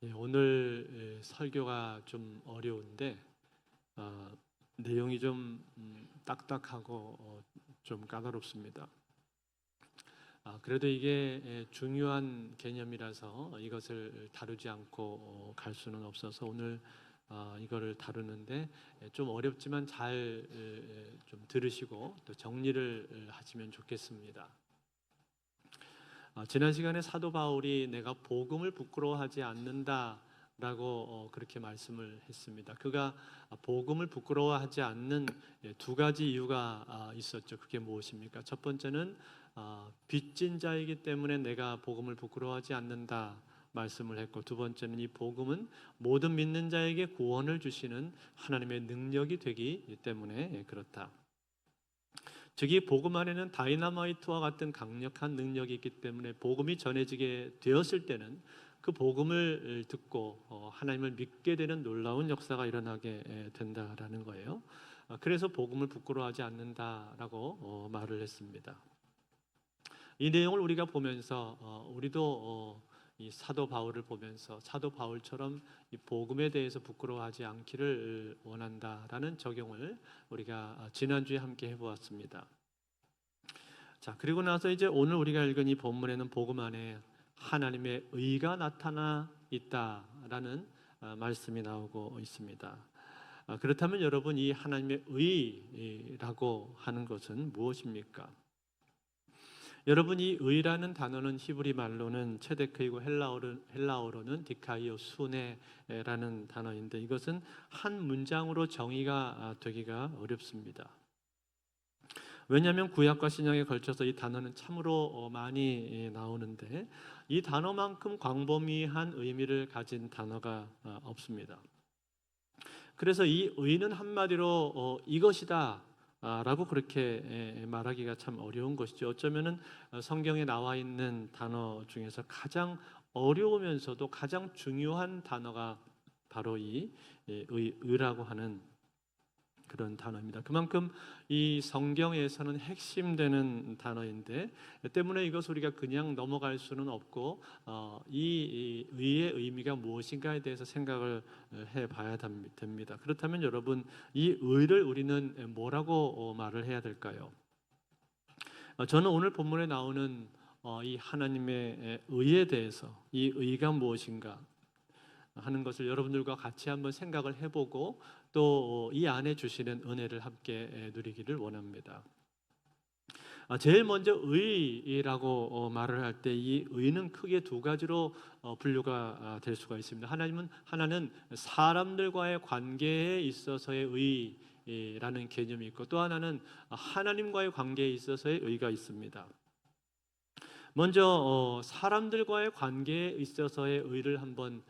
오늘 설교가 좀 어려운데 내용이 좀 딱딱하고 좀 까다롭습니다. 그래도 이게 중요한 개념이라서 이것을 다루지 않고 갈 수는 없어서 오늘 이거를 다루는데 좀 어렵지만 잘 좀 들으시고 또 정리를 하시면 좋겠습니다. 지난 시간에 사도 바울이 내가 복음을 부끄러워하지 않는다라고 그렇게 말씀을 했습니다. 그가 복음을 부끄러워하지 않는 두 가지 이유가 있었죠. 그게 무엇입니까? 첫 번째는 빚진 자이기 때문에 내가 복음을 부끄러워하지 않는다 말씀을 했고, 두 번째는 이 복음은 모든 믿는 자에게 구원을 주시는 하나님의 능력이 되기 때문에 그렇다. 즉, 이 복음 안에는 다이너마이트와 같은 강력한 능력이 있기 때문에 복음이 전해지게 되었을 때는 그 복음을 듣고 하나님을 믿게 되는 놀라운 역사가 일어나게 된다라는 거예요. 그래서 복음을 부끄러워하지 않는다라고 말을 했습니다. 이 내용을 우리가 보면서 우리도 이 사도 바울을 보면서 사도 바울처럼 이 복음에 대해서 부끄러워하지 않기를 원한다라는 적용을 우리가 지난주에 함께 해보았습니다. 자, 그리고 나서 이제 오늘 우리가 읽은 이 본문에는 복음 안에 하나님의 의가 나타나 있다라는 말씀이 나오고 있습니다. 그렇다면 여러분, 이 하나님의 의라고 하는 것은 무엇입니까? 여러분, 이 의라는 단어는 히브리 말로는 체데크이고 헬라어로는 디카이오 수네라는 단어인데, 이것은 한 문장으로 정의가 되기가 어렵습니다. 왜냐하면 구약과 신약에 걸쳐서 이 단어는 참으로 많이 나오는데 이 단어만큼 광범위한 의미를 가진 단어가 없습니다. 그래서 이 의는 한마디로 이것이다 라고 그렇게 말하기가 참 어려운 것이죠. 어쩌면은 성경에 나와 있는 단어 중에서 가장 어려우면서도 가장 중요한 단어가 바로 이 의라고 하는 그런 단어입니다. 그만큼 이 성경에서는 핵심되는 단어인데 때문에 이것을 우리가 그냥 넘어갈 수는 없고 이 의의 의미가 무엇인가에 대해서 생각을 해봐야 됩니다. 그렇다면 여러분, 이 의를 우리는 뭐라고 말을 해야 될까요? 저는 오늘 본문에 나오는 이 하나님의 의에 대해서 이 의가 무엇인가 하는 것을 여러분들과 같이 한번 생각을 해보고 또 이 안에 주시는 은혜를 함께 누리기를 원합니다. 제일 먼저 의라고 말을 할 때 이 의는 크게 두 가지로 분류가 될 수가 있습니다. 하나는 사람들과의 관계에 있어서의 의라는 개념이 있고, 또 하나는 하나님과의 관계에 있어서의 의가 있습니다. 먼저 사람들과의 관계에 있어서의 의를 한번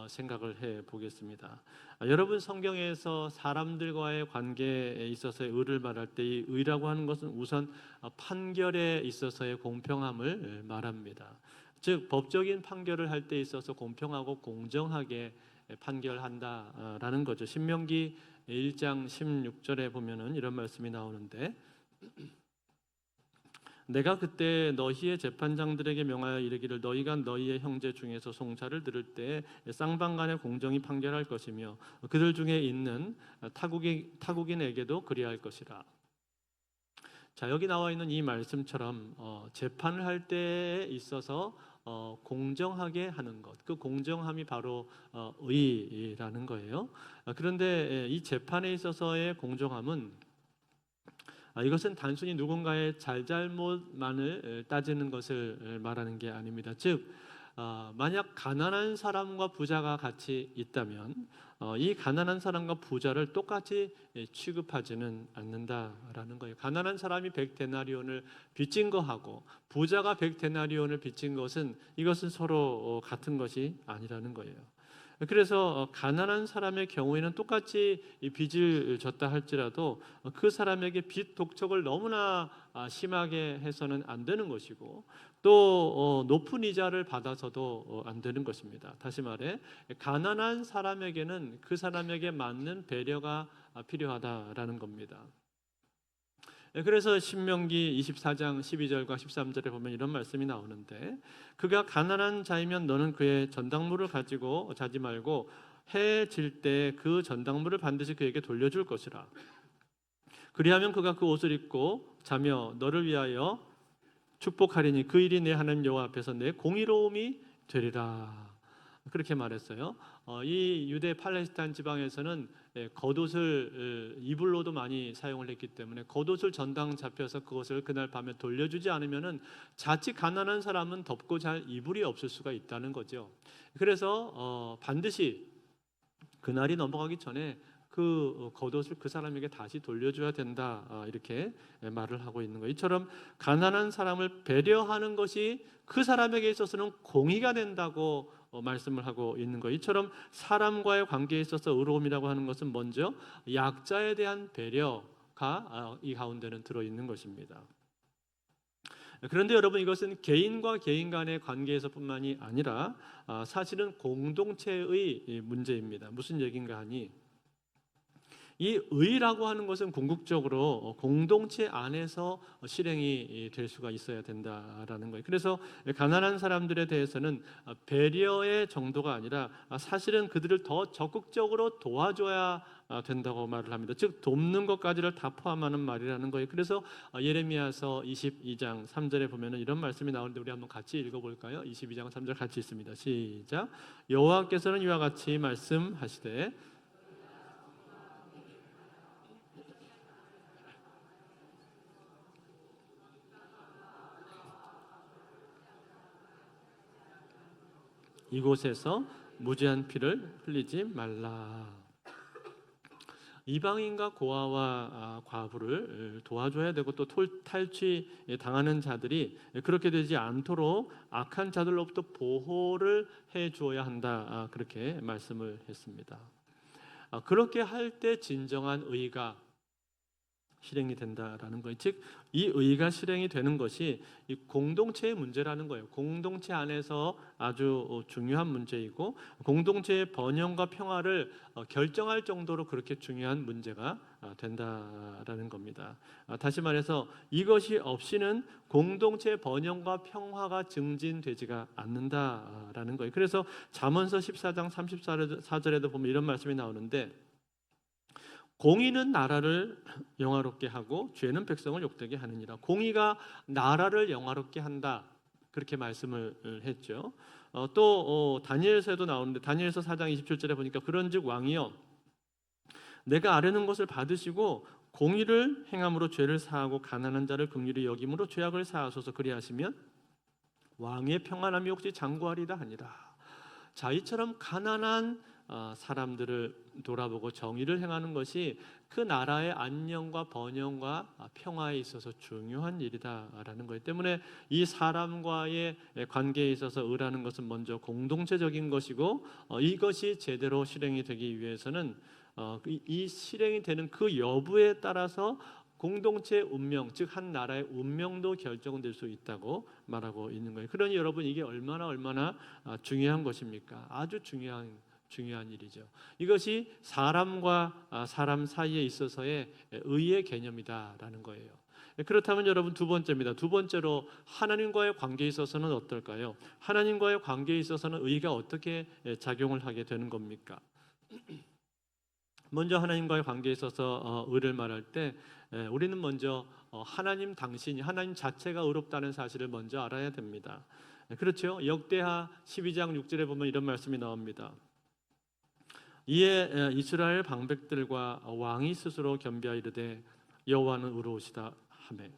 생각을 해 보겠습니다. 여러분, 성경에서 사람들과의 관계에 있어서의 의를 말할 때 이 의라고 하는 것은 우선 판결에 있어서의 공평함을 말합니다. 즉, 법적인 판결을 할 때 있어서 공평하고 공정하게 판결한다라는 거죠. 신명기 1장 16절에 보면은 이런 말씀이 나오는데, 내가 그때 너희의 재판장들에게 명하여 이르기를 너희가 너희의 형제 중에서 송사를 들을 때 쌍방간의 공정히 판결할 것이며 그들 중에 있는 타국인에게도 그리할 것이라. 자, 여기 나와 있는 이 말씀처럼 재판을 할 때에 있어서 공정하게 하는 것, 그 공정함이 바로 의라는 거예요. 그런데 이 재판에 있어서의 공정함은 이것은 단순히 누군가의 잘잘못만을 따지는 것을 말하는 게 아닙니다. 즉, 만약 가난한 사람과 부자가 같이 있다면 이 가난한 사람과 부자를 똑같이 취급하지는 않는다라는 거예요. 가난한 사람이 100데나리온을 빚진 거하고 부자가 100데나리온을 빚진 것은 이것은 서로 같은 것이 아니라는 거예요. 그래서 가난한 사람의 경우에는 똑같이 이 빚을 졌다 할지라도 그 사람에게 빚 독촉을 너무나 심하게 해서는 안 되는 것이고, 또 높은 이자를 받아서도 안 되는 것입니다. 다시 말해, 가난한 사람에게는 그 사람에게 맞는 배려가 필요하다라는 겁니다. 그래서 신명기 24장 12절과 13절에 보면 이런 말씀이 나오는데, 그가 가난한 자이면 너는 그의 전당물을 가지고 자지 말고 해 질 때 그 전당물을 반드시 그에게 돌려줄 것이라. 그리하면 그가 그 옷을 입고 자며 너를 위하여 축복하리니 그 일이 내 하나님 여호와 앞에서 내 공의로움이 되리라. 그렇게 말했어요. 이 유대 팔레스타인 지방에서는 겉옷을 이불로도 많이 사용을 했기 때문에 겉옷을 전당 잡혀서 그것을 그날 밤에 돌려주지 않으면은 자칫 가난한 사람은 덮고 잘 이불이 없을 수가 있다는 거죠. 그래서 반드시 그날이 넘어가기 전에 그 겉옷을 그 사람에게 다시 돌려줘야 된다, 이렇게 말을 하고 있는 거예요. 이처럼 가난한 사람을 배려하는 것이 그 사람에게 있어서는 공의가 된다고 말씀을 하고 있는 거예요. 이처럼 사람과의 관계에 있어서 의로움이라고 하는 것은 먼저 약자에 대한 배려가 이 가운데는 들어있는 것입니다. 그런데 여러분, 이것은 개인과 개인 간의 관계에서뿐만이 아니라 사실은 공동체의 문제입니다. 무슨 얘기인가 하니, 이 의라고 하는 것은 궁극적으로 공동체 안에서 실행이 될 수가 있어야 된다라는 거예요. 그래서 가난한 사람들에 대해서는 배려의 정도가 아니라 사실은 그들을 더 적극적으로 도와줘야 된다고 말을 합니다. 즉 돕는 것까지를 다 포함하는 말이라는 거예요. 그래서 예레미야서 22장 3절에 보면은 이런 말씀이 나오는데 우리 한번 같이 읽어볼까요? 22장 3절 같이 읽습니다. 시작. 여호와께서는 이와 같이 말씀하시되 이곳에서 무죄한 피를 흘리지 말라. 이방인과 고아와 과부를 도와줘야 되고 또 탈취 당하는 자들이 그렇게 되지 않도록 악한 자들로부터 보호를 해 주어야 한다, 그렇게 말씀을 했습니다. 그렇게 할 때 진정한 의가 실행이 된다라는 거예요. 즉, 이 의가 실행이 되는 것이 이 공동체의 문제라는 거예요. 공동체 안에서 아주 중요한 문제이고 공동체의 번영과 평화를 결정할 정도로 그렇게 중요한 문제가 된다라는 겁니다. 다시 말해서 이것이 없이는 공동체의 번영과 평화가 증진되지가 않는다라는 거예요. 그래서 잠언서 14장 34절에도 보면 이런 말씀이 나오는데, 공의는 나라를 영화롭게 하고 죄는 백성을 욕되게 하느니라. 공의가 나라를 영화롭게 한다, 그렇게 말씀을 했죠. 또 다니엘서에도 나오는데 다니엘서 4장 27절에 보니까 그런즉 왕이여 내가 아뢰는 것을 받으시고 공의를 행함으로 죄를 사하고 가난한 자를 긍휼히 여김으로 죄악을 사하소서. 그리하시면 왕의 평안함이 혹시 장구하리다 하니라. 자, 이처럼 가난한 사람들을 돌아보고 정의를 행하는 것이 그 나라의 안녕과 번영과 평화에 있어서 중요한 일이다라는 것 때문에 이 사람과의 관계에 있어서 의라는 것은 먼저 공동체적인 것이고 이것이 제대로 실행이 되기 위해서는 이 실행이 되는 그 여부에 따라서 공동체의 운명, 즉 한 나라의 운명도 결정될 수 있다고 말하고 있는 거예요. 그러니 여러분, 이게 얼마나 중요한 것입니까? 아주 중요한 일이죠. 이것이 사람과 사람 사이에 있어서의 의의 개념이다라는 거예요. 그렇다면 여러분, 두 번째입니다. 두 번째로 하나님과의 관계에 있어서는 어떨까요? 하나님과의 관계에 있어서는 의가 어떻게 작용을 하게 되는 겁니까? 먼저 하나님과의 관계에 있어서 의를 말할 때 우리는 먼저 하나님 당신이, 하나님 자체가 의롭다는 사실을 먼저 알아야 됩니다. 그렇죠? 역대하 12장 6절에 보면 이런 말씀이 나옵니다. 이에 이스라엘 방백들과 왕이 스스로 겸비하여 이르되 여호와는 의로우시다 하매,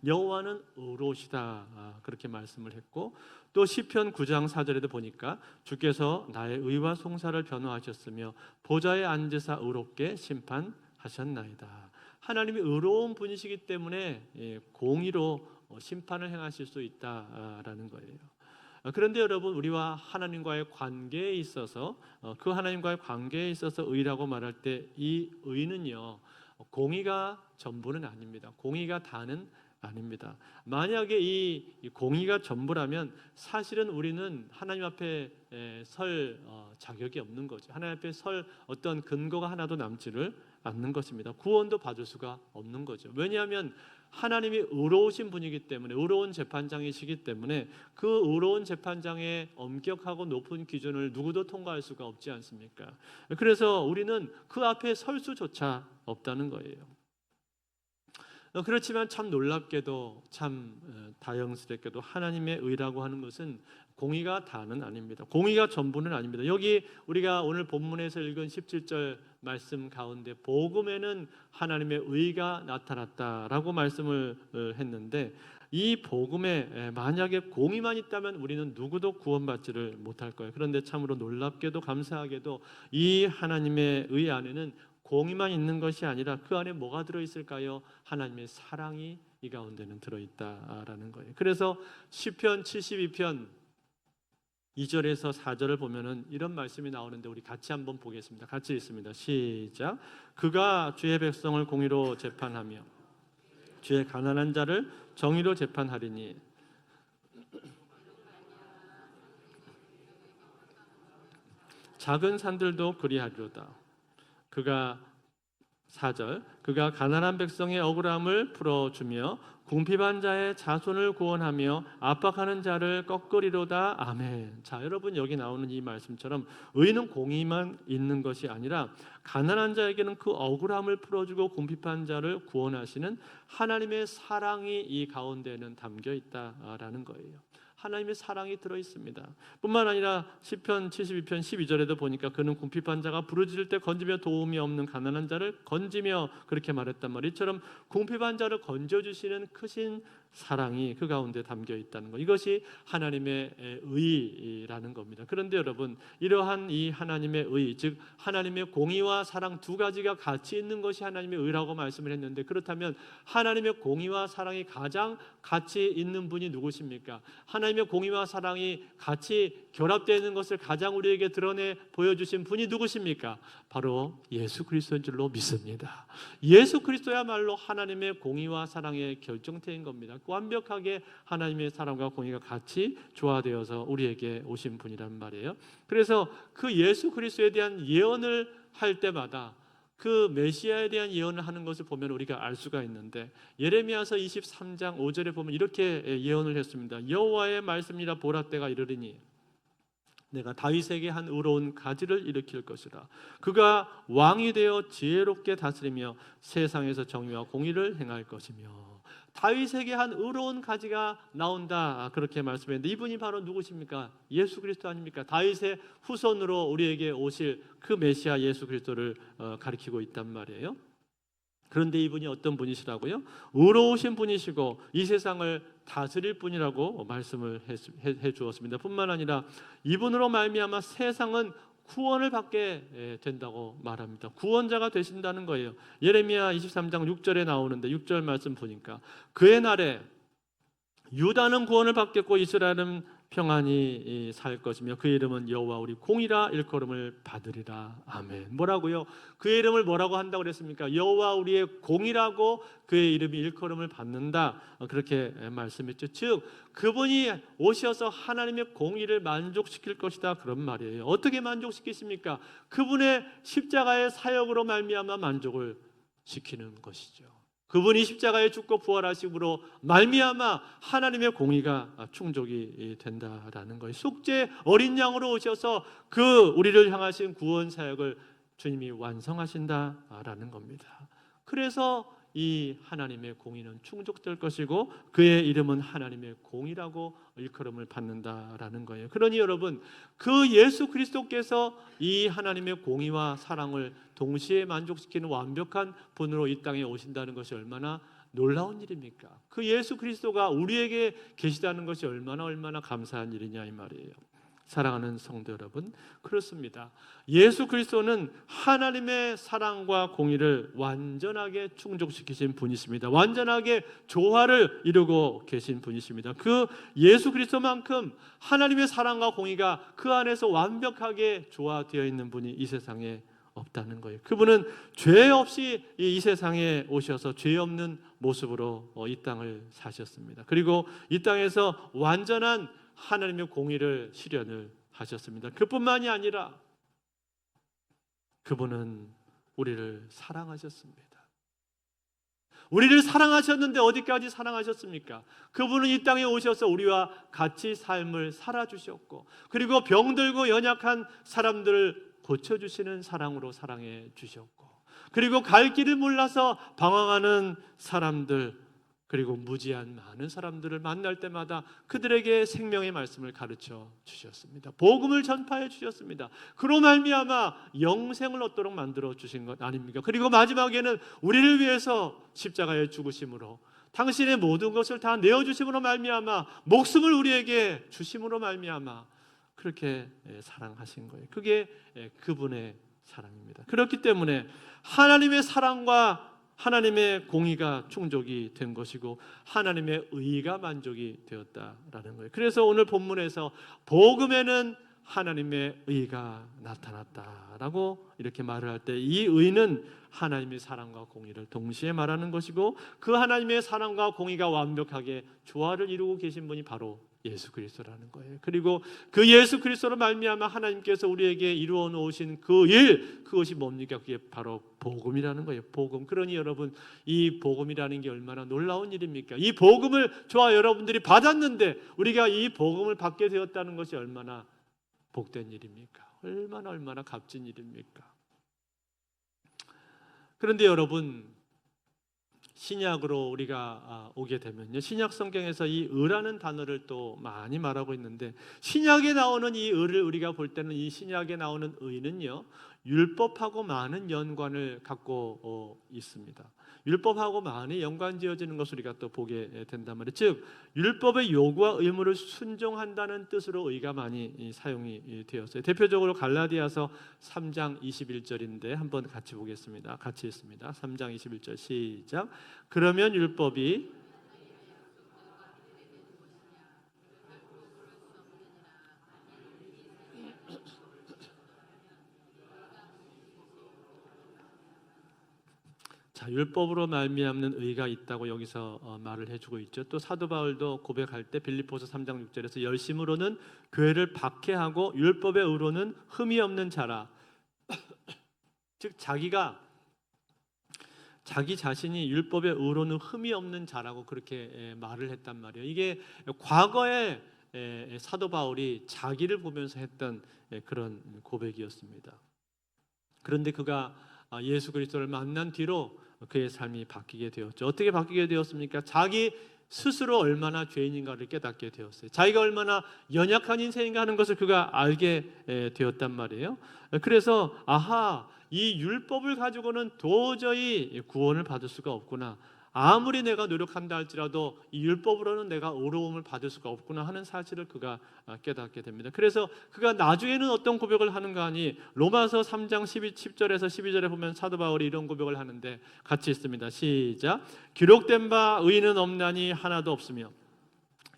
여호와는 의로우시다, 그렇게 말씀을 했고, 또 시편 9장 4절에도 보니까 주께서 나의 의와 송사를 변호하셨으며 보좌에 앉으사 의롭게 심판하셨나이다. 하나님이 의로운 분이시기 때문에 공의로 심판을 행하실 수 있다라는 거예요. 그런데 여러분, 우리와 하나님과의 관계에 있어서 그 하나님과의 관계에 있어서 의라고 말할 때 이 의는요, 공의가 전부는 아닙니다. 공의가 다는 아닙니다. 만약에 이 공의가 전부라면 사실은 우리는 하나님 앞에 설 자격이 없는 거죠. 하나님 앞에 설 어떤 근거가 하나도 남지를 않는 것입니다. 구원도 받을 수가 없는 거죠. 왜냐하면 하나님이 의로우신 분이기 때문에, 의로운 재판장이시기 때문에 그 의로운 재판장의 엄격하고 높은 기준을 누구도 통과할 수가 없지 않습니까? 그래서 우리는 그 앞에 설 수조차 없다는 거예요. 그렇지만 참 놀랍게도, 참 다행스럽게도 하나님의 의라고 하는 것은 공의가 다는 아닙니다. 공의가 전부는 아닙니다. 여기 우리가 오늘 본문에서 읽은 17절 말씀 가운데 복음에는 하나님의 의가 나타났다라고 말씀을 했는데, 이 복음에 만약에 공의만 있다면 우리는 누구도 구원받지를 못할 거예요. 그런데 참으로 놀랍게도 감사하게도 이 하나님의 의 안에는 공의만 있는 것이 아니라 그 안에 뭐가 들어있을까요? 하나님의 사랑이 이 가운데는 들어있다라는 거예요. 그래서 시편 72편 2절에서 4절을 보면은 이런 말씀이 나오는데 우리 같이 한번 보겠습니다. 같이 읽습니다. 시작. 그가 주의 백성을 공의로 재판하며 주의 가난한 자를 정의로 재판하리니 작은 산들도 그리하리로다. 그가 4절 그가 가난한 백성의 억울함을 풀어주며 궁핍한 자의 자손을 구원하며 압박하는 자를 꺾으리로다. 아멘. 자, 여러분, 여기 나오는 이 말씀처럼 의는 공의만 있는 것이 아니라 가난한 자에게는 그 억울함을 풀어주고 궁핍한 자를 구원하시는 하나님의 사랑이 이 가운데는 담겨 있다라는 거예요. 하나님의 사랑이 들어있습니다. 뿐만 아니라 시편 72편 12절에도 보니까 그는 궁핍한 자가 부르짖을 때 건지며 도움이 없는 가난한 자를 건지며 그렇게 말했단 말이에요. 이처럼 궁핍한 자를 건져주시는 크신 사랑이 그 가운데 담겨 있다는 것, 이것이 하나님의 의라는 겁니다. 그런데 여러분, 이러한 이 하나님의 의, 즉 하나님의 공의와 사랑 두 가지가 같이 있는 것이 하나님의 의라고 말씀을 했는데, 그렇다면 하나님의 공의와 사랑이 가장 같이 있는 분이 누구십니까? 하나님의 공의와 사랑이 같이 결합되어 있는 것을 가장 우리에게 드러내 보여주신 분이 누구십니까? 바로 예수 그리스도인 줄로 믿습니다. 예수 그리스도야말로 하나님의 공의와 사랑의 결정체인 겁니다. 완벽하게 하나님의 사랑과 공의가 같이 조화되어서 우리에게 오신 분이란 말이에요. 그래서 그 예수 그리스도에 대한 예언을 할 때마다 그 메시아에 대한 예언을 하는 것을 보면 우리가 알 수가 있는데, 예레미야서 23장 5절에 보면 이렇게 예언을 했습니다. 여호와의 말씀이라 보라 때가 이르리니 내가 다윗에게 한 의로운 가지를 일으킬 것이라. 그가 왕이 되어 지혜롭게 다스리며 세상에서 정의와 공의를 행할 것이며. 다윗에게 한 의로운 가지가 나온다, 그렇게 말씀했는데 이분이 바로 누구십니까? 예수 그리스도 아닙니까? 다윗의 후손으로 우리에게 오실 그 메시아 예수 그리스도를 가리키고 있단 말이에요. 그런데 이분이 어떤 분이시라고요? 의로우신 분이시고 이 세상을 다스릴 분이라고 말씀을 해 주었습니다. 뿐만 아니라 이분으로 말미암아 세상은 구원을 받게 된다고 말합니다. 구원자가 되신다는 거예요. 예레미야 23장 6절에 나오는데 6절 말씀 보니까 그의 날에 유다는 구원을 받겠고 이스라엘은 평안히 살 것이며 그의 이름은 여호와 우리 공의라 일컬음을 받으리라. 아멘. 뭐라고요? 그의 이름을 뭐라고 한다고 그랬습니까? 여호와 우리의 공의라고 그의 이름이 일컬음을 받는다, 그렇게 말씀했죠. 즉 그분이 오셔서 하나님의 공의를 만족시킬 것이다, 그런 말이에요. 어떻게 만족시키십니까? 그분의 십자가의 사역으로 말미암아 만족을 시키는 것이죠. 그분이 십자가에 죽고 부활하심으로 말미암아 하나님의 공의가 충족이 된다라는 거예요. 속죄 어린 양으로 오셔서 그 우리를 향하신 구원 사역을 주님이 완성하신다라는 겁니다. 그래서 이 하나님의 공의는 충족될 것이고 그의 이름은 하나님의 공의라고 일컬음을 받는다라는 거예요. 그러니 여러분, 그 예수 그리스도께서 이 하나님의 공의와 사랑을 동시에 만족시키는 완벽한 분으로 이 땅에 오신다는 것이 얼마나 놀라운 일입니까? 그 예수 그리스도가 우리에게 계시다는 것이 얼마나 감사한 일이냐 이 말이에요. 사랑하는 성도 여러분, 그렇습니다. 예수 그리스도는 하나님의 사랑과 공의를 완전하게 충족시키신 분이십니다. 완전하게 조화를 이루고 계신 분이십니다. 그 예수 그리스도만큼 하나님의 사랑과 공의가 그 안에서 완벽하게 조화되어 있는 분이 이 세상에 없다는 거예요. 그분은 죄 없이 이 세상에 오셔서 죄 없는 모습으로 이 땅을 사셨습니다. 그리고 이 땅에서 완전한 하나님의 공의를 실현을 하셨습니다. 그뿐만이 아니라 그분은 우리를 사랑하셨습니다. 우리를 사랑하셨는데 어디까지 사랑하셨습니까? 그분은 이 땅에 오셔서 우리와 같이 삶을 살아주셨고, 그리고 병들고 연약한 사람들을 고쳐주시는 사랑으로 사랑해 주셨고, 그리고 갈 길을 몰라서 방황하는 사람들, 그리고 무지한 많은 사람들을 만날 때마다 그들에게 생명의 말씀을 가르쳐 주셨습니다. 복음을 전파해 주셨습니다. 그로 말미암아 영생을 얻도록 만들어 주신 것 아닙니까? 그리고 마지막에는 우리를 위해서 십자가에 죽으심으로, 당신의 모든 것을 다 내어주심으로 말미암아, 목숨을 우리에게 주심으로 말미암아 그렇게 사랑하신 거예요. 그게 그분의 사랑입니다. 그렇기 때문에 하나님의 사랑과 하나님의 공의가 충족이 된 것이고 하나님의 의가 만족이 되었다라는 거예요. 그래서 오늘 본문에서 복음에는 하나님의 의가 나타났다라고 이렇게 말을 할 때, 이 의는 하나님의 사랑과 공의를 동시에 말하는 것이고, 그 하나님의 사랑과 공의가 완벽하게 조화를 이루고 계신 분이 바로 예수 그리스도라는 거예요. 그리고 그 예수 그리스도로 말미암아 하나님께서 우리에게 이루어 놓으신 그 일, 그것이 뭡니까? 그게 바로 복음이라는 거예요. 복음. 그러니 여러분, 이 복음이라는 게 얼마나 놀라운 일입니까? 이 복음을 저와 여러분들이 받았는데 우리가 이 복음을 받게 되었다는 것이 얼마나 복된 일입니까? 얼마나 값진 일입니까? 그런데 여러분, 신약으로 우리가 오게 되면요, 신약 성경에서 이 의라는 단어를 또 많이 말하고 있는데, 신약에 나오는 이 의를 우리가 볼 때는 이 신약에 나오는 의는요, 율법하고 많은 연관을 갖고 있습니다. 율법하고 많이 연관지어지는 것을 우리가 또 보게 된단 말이에요. 즉 율법의 요구와 의무를 순종한다는 뜻으로 의가 많이 사용이 되었어요. 대표적으로 갈라디아서 3장 21절인데 한번 같이 보겠습니다. 같이 읽습니다. 3장 21절 시작. 그러면 율법이 자, 율법으로 말미암는 의가 있다고 여기서 말을 해주고 있죠. 또 사도 바울도 고백할 때 빌립보서 3장 6절에서 열심으로는 교회를 박해하고 율법의 의로는 흠이 없는 자라. 즉 자기 자신이 율법의 의로는 흠이 없는 자라고 그렇게 말을 했단 말이에요. 이게 과거에 사도 바울이 자기를 보면서 했던 그런 고백이었습니다. 그런데 그가 예수 그리스도를 만난 뒤로 그의 삶이 바뀌게 되었죠. 어떻게 바뀌게 되었습니까? 자기 스스로 얼마나 죄인인가를 깨닫게 되었어요. 자기가 얼마나 연약한 인생인가 하는 것을 그가 알게 되었단 말이에요. 그래서 이 율법을 가지고는 도저히 구원을 받을 수가 없구나. 아무리 내가 노력한다 할지라도 이 율법으로는 내가 의로움을 받을 수가 없구나 하는 사실을 그가 깨닫게 됩니다. 그래서 그가 나중에는 어떤 고백을 하는가 하니, 로마서 3장 10절에서 12절에 보면 사도 바울이 이런 고백을 하는데 같이 읽습니다. 시작. 기록된 바 의인은 없나니 하나도 없으며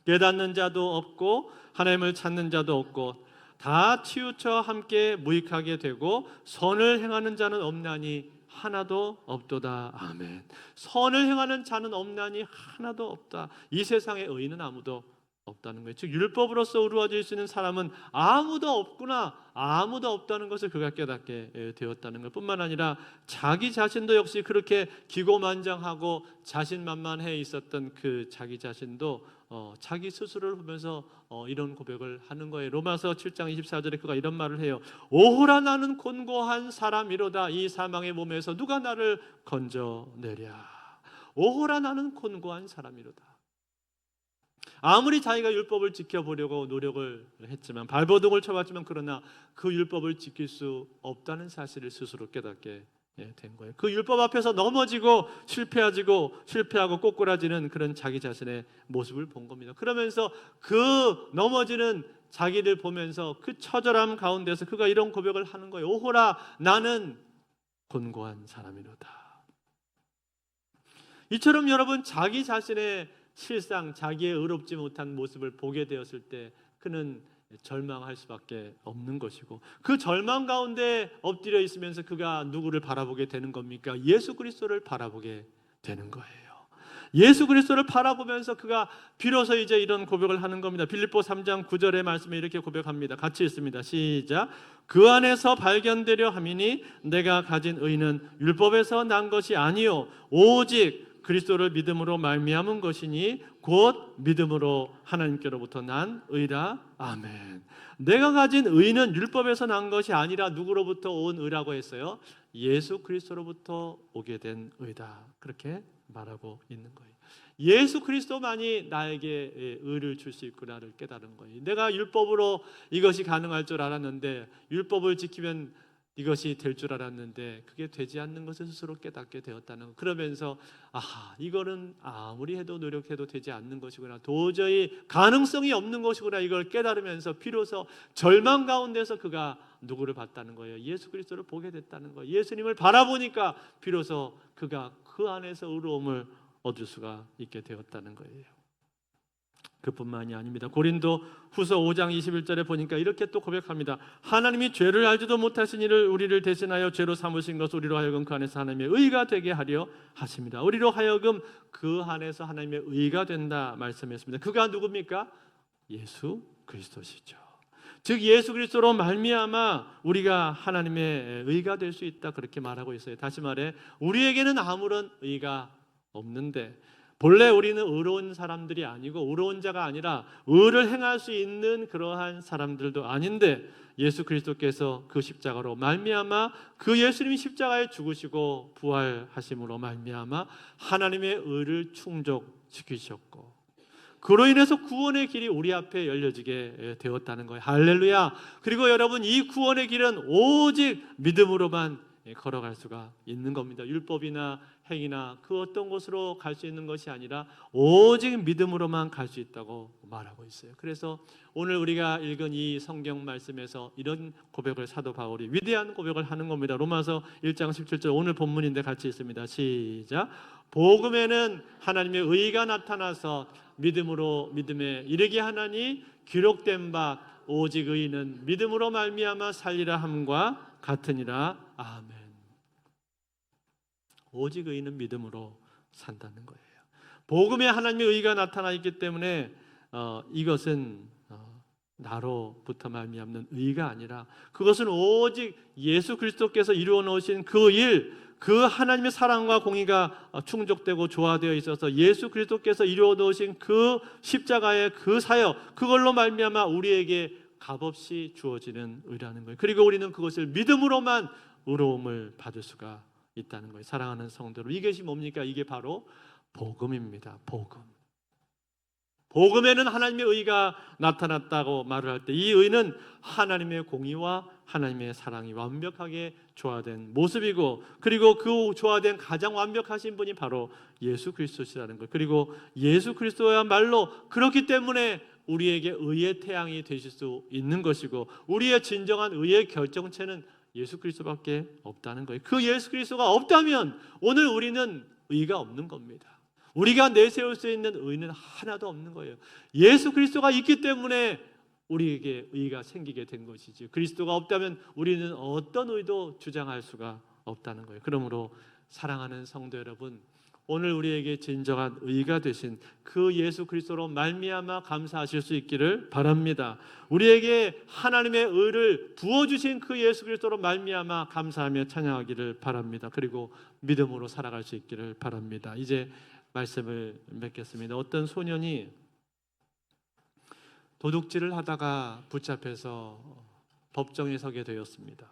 깨닫는 자도 없고 하나님을 찾는 자도 없고 다 치우쳐 함께 무익하게 되고 선을 행하는 자는 없나니 하나도 없도다. 아멘. 선을 행하는 자는 없나니 하나도 없다. 이 세상에 의인은 아무도 없다는 거예요. 즉 율법으로서 이루어질 수 있는 사람은 아무도 없구나, 아무도 없다는 것을 그가 깨닫게 되었다는 것 뿐만 아니라 자기 자신도 역시 그렇게 기고만장하고 자신만만해 있었던 그 자기 자신도 자기 스스로를 보면서 이런 고백을 하는 거예요. 로마서 7장 24절에 그가 이런 말을 해요. 오호라 나는 곤고한 사람이로다. 이 사망의 몸에서 누가 나를 건져내랴. 오호라 나는 곤고한 사람이로다. 아무리 자기가 율법을 지켜보려고 노력을 했지만, 발버둥을 쳐봤지만, 그러나 그 율법을 지킬 수 없다는 사실을 스스로 깨닫게 된 거예요. 그 율법 앞에서 넘어지고 실패하고 꼬꾸라지는 그런 자기 자신의 모습을 본 겁니다. 그러면서 그 넘어지는 자기를 보면서 그 처절함 가운데서 그가 이런 고백을 하는 거예요. 오호라 나는 곤고한 사람이로다. 이처럼 여러분, 자기 자신의 실상, 자기의 의롭지 못한 모습을 보게 되었을 때 그는 절망할 수밖에 없는 것이고, 그 절망 가운데 엎드려 있으면서 그가 누구를 바라보게 되는 겁니까? 예수 그리스도를 바라보게 되는 거예요. 예수 그리스도를 바라보면서 그가 비로소 이제 이런 고백을 하는 겁니다. 빌립보 3장 9절의 말씀에 이렇게 고백합니다. 같이 읽습니다. 시작. 그 안에서 발견되려 함이니 내가 가진 의는 율법에서 난 것이 아니요 오직 그리스도를 믿음으로 말미암은 것이니 곧 믿음으로 하나님께로부터 난 의라. 아멘. 내가 가진 의는 율법에서 난 것이 아니라 누구로부터 온 의라고 했어요? 예수 그리스도로부터 오게 된 의다. 그렇게 말하고 있는 거예요. 예수 그리스도만이 나에게 의를 줄 수 있구나를 깨달은 거예요. 내가 율법으로 이것이 가능할 줄 알았는데, 율법을 지키면 이것이 될 줄 알았는데 그게 되지 않는 것을 스스로 깨닫게 되었다는 것. 그러면서 이거는 아무리 해도 노력해도 되지 않는 것이구나, 도저히 가능성이 없는 것이구나, 이걸 깨달으면서 비로소 절망 가운데서 그가 누구를 봤다는 거예요? 예수 그리스도를 보게 됐다는 거예요. 예수님을 바라보니까 비로소 그가 그 안에서 의로움을 얻을 수가 있게 되었다는 거예요. 그뿐만이 아닙니다. 고린도 후서 5장 21절에 보니까 이렇게 또 고백합니다. 하나님이 죄를 알지도 못하신 이를 우리를 대신하여 죄로 삼으신 것을 우리로 하여금 그 안에서 하나님의 의가 되게 하려 하십니다. 우리로 하여금 그 안에서 하나님의 의가 된다 말씀했습니다. 그가 누굽니까? 예수 그리스도시죠. 즉 예수 그리스도로 말미암아 우리가 하나님의 의가 될 수 있다, 그렇게 말하고 있어요. 다시 말해 우리에게는 아무런 의가 없는데, 본래 우리는 의로운 사람들이 아니고 의로운 자가 아니라 의를 행할 수 있는 그러한 사람들도 아닌데, 예수 그리스도께서 그 십자가로 말미암아 그 예수님이 십자가에 죽으시고 부활하심으로 말미암아 하나님의 의를 충족시키셨고, 그로 인해서 구원의 길이 우리 앞에 열려지게 되었다는 거예요. 할렐루야. 그리고 여러분, 이 구원의 길은 오직 믿음으로만 걸어갈 수가 있는 겁니다. 율법이나 행위나 그 어떤 곳으로 갈 수 있는 것이 아니라 오직 믿음으로만 갈 수 있다고 말하고 있어요. 그래서 오늘 우리가 읽은 이 성경 말씀에서 이런 고백을 사도 바울이 위대한 고백을 하는 겁니다. 로마서 1장 17절 오늘 본문인데 같이 읽습니다. 시작. 복음에는 하나님의 의가 나타나서 믿음으로 믿음에 이르게 하나니 기록된 바 오직 의인은 믿음으로 말미암아 살리라 함과 같으니라. 아멘. 오직 의인은 믿음으로 산다는 거예요. 복음에 하나님의 의가 나타나 있기 때문에 이것은 나로부터 말미암는 의가 아니라 그것은 오직 예수 그리스도께서 이루어 놓으신 그 일, 그 하나님의 사랑과 공의가 충족되고 조화되어 있어서 예수 그리스도께서 이루어 놓으신 그 십자가의 그 사역, 그걸로 말미암아 우리에게 값없이 주어지는 의라는 거예요. 그리고 우리는 그것을 믿음으로만 의로움을 받을 수가 있다는 거예요. 사랑하는 성도들, 이것이 뭡니까? 이게 바로 복음입니다. 복음. 복음에는 하나님의 의가 나타났다고 말을 할 때 이 의는 하나님의 공의와 하나님의 사랑이 완벽하게 조화된 모습이고, 그리고 그 조화된 가장 완벽하신 분이 바로 예수 그리스도시라는 것. 그리고 예수 그리스도야말로 그렇기 때문에 우리에게 의의 태양이 되실 수 있는 것이고, 우리의 진정한 의의 결정체는 예수 그리스도밖에 없다는 거예요. 그 예수 그리스도가 없다면 오늘 우리는 의가 없는 겁니다. 우리가 내세울 수 있는 의는 하나도 없는 거예요. 예수 그리스도가 있기 때문에 우리에게 의가 생기게 된 것이지, 그리스도가 없다면 우리는 어떤 의도 주장할 수가 없다는 거예요. 그러므로 사랑하는 성도 여러분, 오늘 우리에게 진정한 의가 되신 그 예수 그리스도로 말미암아 감사하실 수 있기를 바랍니다. 우리에게 하나님의 의를 부어주신 그 예수 그리스도로 말미암아 감사하며 찬양하기를 바랍니다. 그리고 믿음으로 살아갈 수 있기를 바랍니다. 이제 말씀을 맺겠습니다. 어떤 소년이 도둑질을 하다가 붙잡혀서 법정에 서게 되었습니다.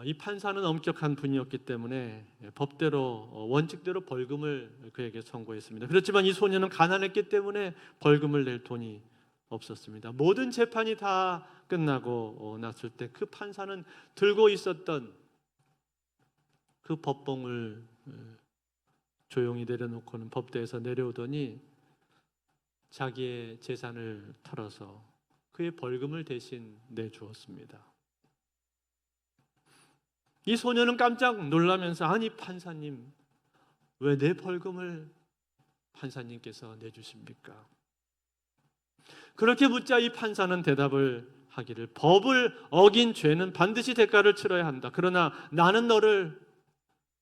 이 판사는 엄격한 분이었기 때문에 법대로 원칙대로 벌금을 그에게 선고했습니다. 그렇지만 이 소년은 가난했기 때문에 벌금을 낼 돈이 없었습니다. 모든 재판이 다 끝나고 났을 때 그 판사는 들고 있었던 그 법봉을 조용히 내려놓고는 법대에서 내려오더니 자기의 재산을 털어서 그의 벌금을 대신 내주었습니다. 이 소년은 깜짝 놀라면서, 아니 판사님, 왜 내 벌금을 판사님께서 내주십니까? 그렇게 묻자 이 판사는 대답을 하기를, 법을 어긴 죄는 반드시 대가를 치러야 한다. 그러나 나는 너를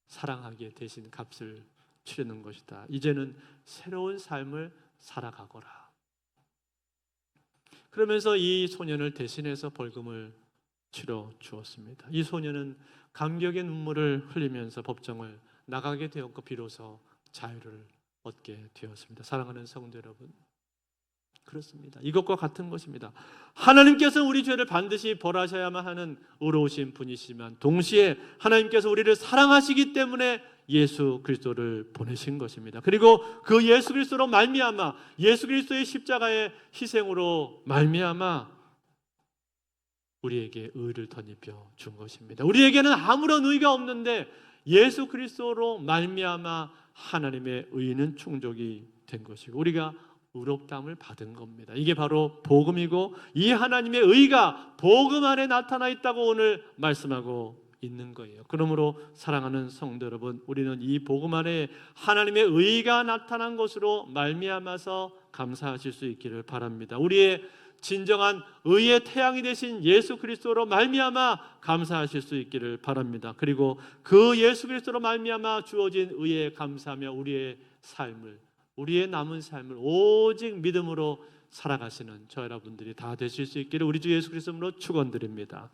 사랑하기에 대신 값을 치르는 것이다. 이제는 새로운 삶을 살아가거라. 그러면서 이 소년을 대신해서 벌금을 치러 주었습니다. 이 소년은 감격의 눈물을 흘리면서 법정을 나가게 되었고 비로소 자유를 얻게 되었습니다. 사랑하는 성도 여러분, 그렇습니다. 이것과 같은 것입니다. 하나님께서 우리 죄를 반드시 벌하셔야만 하는 의로우신 분이시지만 동시에 하나님께서 우리를 사랑하시기 때문에 예수 그리스도를 보내신 것입니다. 그리고 그 예수 그리스도로 말미암아 예수 그리스도의 십자가의 희생으로 말미암아 우리에게 의를 덧입혀 준 것입니다. 우리에게는 아무런 의가 없는데 예수 그리스도로 말미암아 하나님의 의는 충족이 된 것이고 우리가 의롭다함을 받은 겁니다. 이게 바로 복음이고 이 하나님의 의가 복음 안에 나타나 있다고 오늘 말씀하고 있는 거예요. 그러므로 사랑하는 성도 여러분, 우리는 이 복음 안에 하나님의 의가 나타난 것으로 말미암아서 감사하실 수 있기를 바랍니다. 우리의 진정한 의의 태양이 되신 예수 그리스도로 말미암아 감사하실 수 있기를 바랍니다. 그리고 그 예수 그리스도로 말미암아 주어진 의에 감사하며 우리의 남은 삶을 오직 믿음으로 살아가시는 저 여러분들이 다 되실 수 있기를 우리 주 예수 그리스도로 축원드립니다.